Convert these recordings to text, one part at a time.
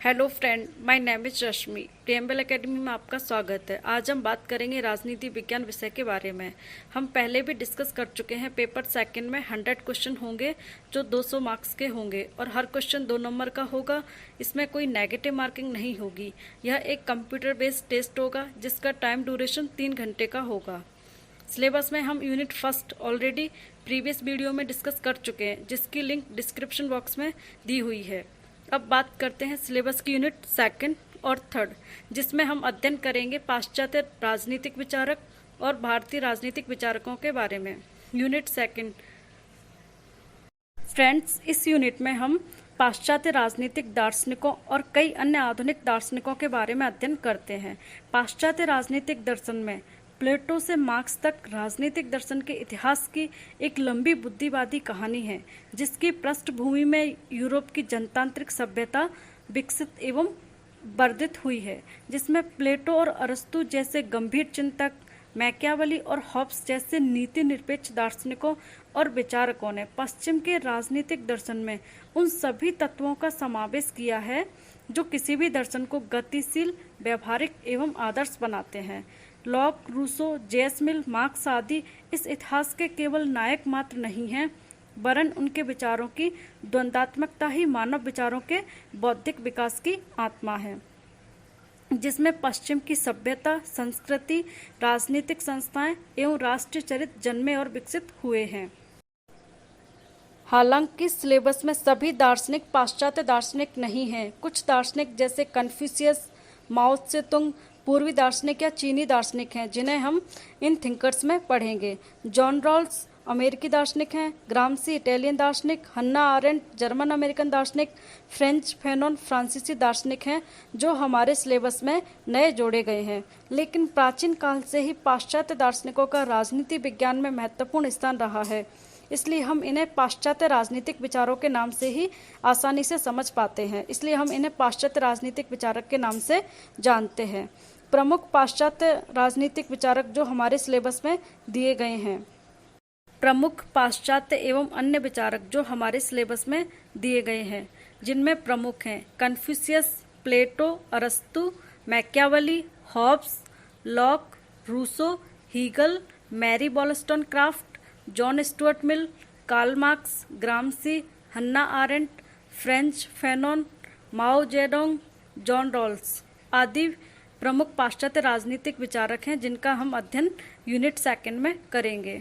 Hello friend, my name is Rashmi. Preamble academy में आपका स्वागत है। आज हम बात करेंगे राजनीति विज्ञान विषय के बारे में। हम पहले भी डिस्कस कर चुके हैं। पेपर सेकंड में 100 क्वेश्चन होंगे जो 200 मार्क्स के होंगे और हर क्वेश्चन 2 नंबर का होगा। इसमें कोई नेगेटिव मार्किंग नहीं होगी। यह एक कंप्यूटर बेस्ड टेस्ट होगा जिसका टाइम ड्यूरेशन 3 घंटे का होगा। सिलेबस में हम unit first already previous video में डिस्कस कर चुके हैं, जिसकी लिंक डिस्क्रिप्शन बॉक्स में दी हुई है। अब बात करते हैं सिलेबस की यूनिट सेकंड और थर्ड, जिसमें हम अध्ययन करेंगे पाश्चात्य राजनीतिक विचारक और भारतीय राजनीतिक विचारकों के बारे में। यूनिट सेकंड फ्रेंड्स, इस यूनिट में हम पाश्चात्य राजनीतिक दार्शनिकों और कई अन्य आधुनिक दार्शनिकों के बारे में अध्ययन करते हैं। पाश्चात्य राजनीतिक दर्शन में प्लेटो से मार्क्स तक राजनीतिक दर्शन के इतिहास की एक लंबी बुद्धिवादी कहानी है, जिसकी पृष्ठभूमि में यूरोप की जनतांत्रिक सभ्यता विकसित एवं वर्धित हुई है, जिसमें प्लेटो और अरस्तु जैसे गंभीर चिंतक, मैकियावेली और हॉब्स जैसे नीति निरपेक्ष दार्शनिकों और विचारकों ने पश्चिम के राजनीतिक दर्शन में उन सभी तत्वों का समावेश किया है जो किसी भी दर्शन को गतिशील, व्यवहारिक एवं आदर्श बनाते हैं। Locke, Rousseau, James Mill, Marx आदि इस इतिहास के केवल नायक मात्र नहीं हैं, वरन उनके विचारों की द्वंद्वात्मकता ही मानव विचारों के बौद्धिक विकास की आत्मा है, जिसमें पश्चिम की सभ्यता, संस्कृति, राजनीतिक संस्थाएं एवं राष्ट्रीय चरित्र जन्मे और विकसित हुए हैं। हालांकि सिलेबस में सभी दार्शनिक पाश्चात्य दार्शनिक नहीं हैं। कुछ दार्शनिक जैसे कन्फ्यूशियस, माओ त्से-तुंग पूर्वी दार्शनिक या चीनी दार्शनिक हैं, जिन्हें हम इन थिंकर्स में पढ़ेंगे। जॉन रॉल्स अमेरिकी दार्शनिक हैं, ग्रामसी इटालियन दार्शनिक, हन्ना आरेंट जर्मन अमेरिकन दार्शनिक, फ्रेंच फैनॉन फ्रांसीसी दार्शनिक हैं, जो हमारे सिलेबस में नए जोड़े गए हैं। लेकिन प्राचीन काल से ही पाश्चात्य दार्शनिकों का राजनीति विज्ञान में महत्वपूर्ण स्थान रहा है, इसलिए हम इन्हें पाश्चात्य राजनीतिक विचारों के नाम से ही आसानी से समझ पाते हैं। इसलिए हम इन्हें पाश्चात्य राजनीतिक विचारक के नाम से जानते हैं। प्रमुख पाश्चात्य राजनीतिक विचारक जो हमारे सिलेबस में दिए गए हैं। प्रमुख पाश्चात्य एवं अन्य विचारक जो हमारे सिलेबस में दिए गए हैं, जिनमें प्रमुख हैं कन्फ्यूशियस, प्लेटो, अरस्तु, Machiavelli, Hobbes, Locke, Rousseau, Hegel, Mary Wollstonecraft, John Stuart Mill, Karl Marx, Gramsci, Hannah Arendt, Frantz Fanon, Mao Zedong, John Rawls आदि प्रमुख पाश्चात्य राजनीतिक विचारक हैं, जिनका हम अध्ययन यूनिट सेकंड में करेंगे।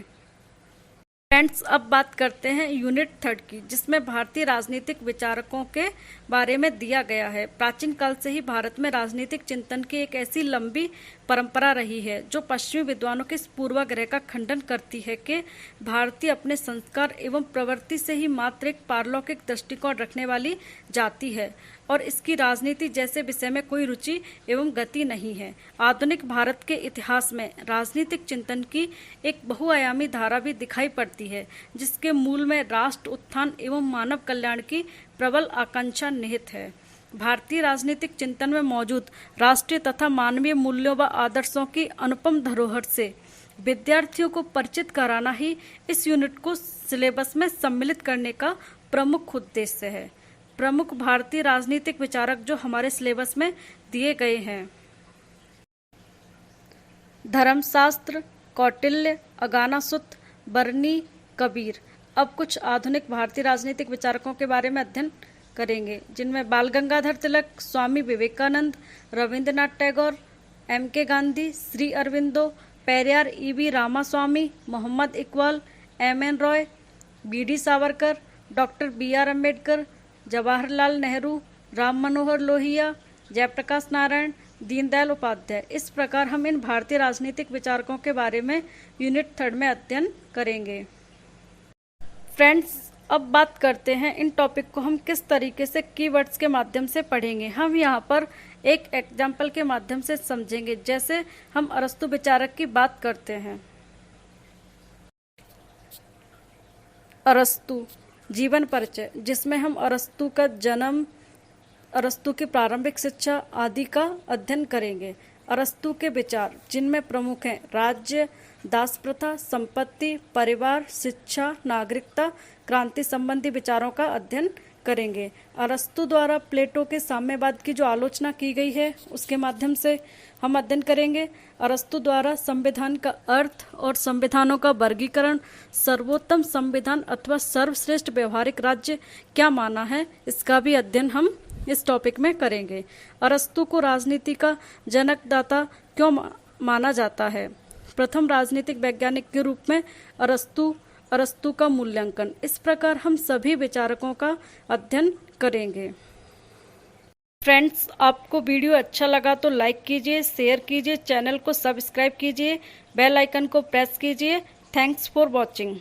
फ्रेंड्स, अब बात करते हैं यूनिट थर्ड की, जिसमें भारतीय राजनीतिक विचारकों के बारे में दिया गया है। प्राचीन काल से ही भारत में राजनीतिक चिंतन की एक ऐसी लंबी परंपरा रही है जो पश्चिमी विद्वानों के इस पूर्वाग्रह का खंडन करती है कि भारतीय अपने संस्कार एवं प्रवृत्ति से ही मात्र एक पारलौकिक दृष्टिकोण रखने वाली जाति है और इसकी राजनीति जैसे विषय में कोई रुचि एवं गति नहीं है। आधुनिक भारत के इतिहास में राजनीतिक चिंतन की एक बहुआयामी धारा भी दिखाई पड़ती है, जिसके मूल में राष्ट्र उत्थान एवं मानव कल्याण की प्रबल आकांक्षा निहित है। भारतीय राजनीतिक चिंतन में मौजूद राष्ट्रीय तथा मानवीय मूल्यों व आदर्शों की अनुपम धरोहर से विद्यार्थियों को परिचित कराना ही इस यूनिट को सिलेबस में सम्मिलित करने का प्रमुख उद्देश्य है। प्रमुख भारतीय राजनीतिक विचारक जो हमारे सिलेबस में दिए गए हैं: धर्मशास्त्र, कौटिल्य, अगानासुत, बर्नी, कबीर। अब कुछ आधुनिक भारतीय राजनीतिक विचारकों के बारे में अध्ययन करेंगे, जिनमें Bal Gangadhar Tilak, Swami Vivekananda, Rabindranath Tagore, M.K. Gandhi, Shri Aurobindo, Periyar, E.V. Ramasamy, Mohammad Iqbal, M.N. Roy, B.D. Savarkar, doctor B.R. Ambedkar, Jawaharlal Nehru, Ram Manohar Lohia, Jayaprakash Narayan, Deendayal Upadhyay. इस प्रकार हम इन भारतीय राजनीतिक विचारकों के बारे में यूनिट थर्ड में अध्ययन करेंगे। फ्रेंड्स, अब बात करते हैं इन टॉपिक को हम किस तरीके से कीवर्ड्स के माध्यम से पढ़ेंगे। हम यहाँ पर एक एग्जाम्पल के माध्यम से समझेंगे। जैसे हम अरस्तु विचारक की बात करते हैं। अरस्तु जीवन परिचय, जिसमें हम अरस्तु का जन्म, अरस्तु की प्रारंभिक शिक्षा आदि का अध्ययन करेंगे। अरस्तु के विचार, जिनमें प्रमुख हैं राज्य, दास प्रथा, संपत्ति, परिवार, शिक्षा, नागरिकता, क्रांति संबंधी विचारों का अध्ययन करेंगे। अरस्तु द्वारा प्लेटो के साम्यवाद की जो आलोचना की गई है उसके माध्यम से हम अध्ययन करेंगे। अरस्तु द्वारा संविधान का अर्थ और संविधानों का वर्गीकरण, सर्वोत्तम संविधान अथवा सर्वश्रेष्ठ व्यवहारिक राज्य क्या माना है, इसका भी अध्ययन हम इस टॉपिक में करेंगे। अरस्तु को राजनीति का जनकदाता क्यों माना जाता है? प्रथम राजनीतिक वैज्ञानिक के रूप में अरस्तु का मूल्यांकन। इस प्रकार हम सभी विचारकों का अध्ययन करेंगे। फ्रेंड्स, आपको वीडियो अच्छा लगा तो लाइक कीजिए, शेयर कीजिए, चैनल को सब्सक्राइब कीजिए, बेल आइकन को प्रेस कीजिए। Thanks for watching.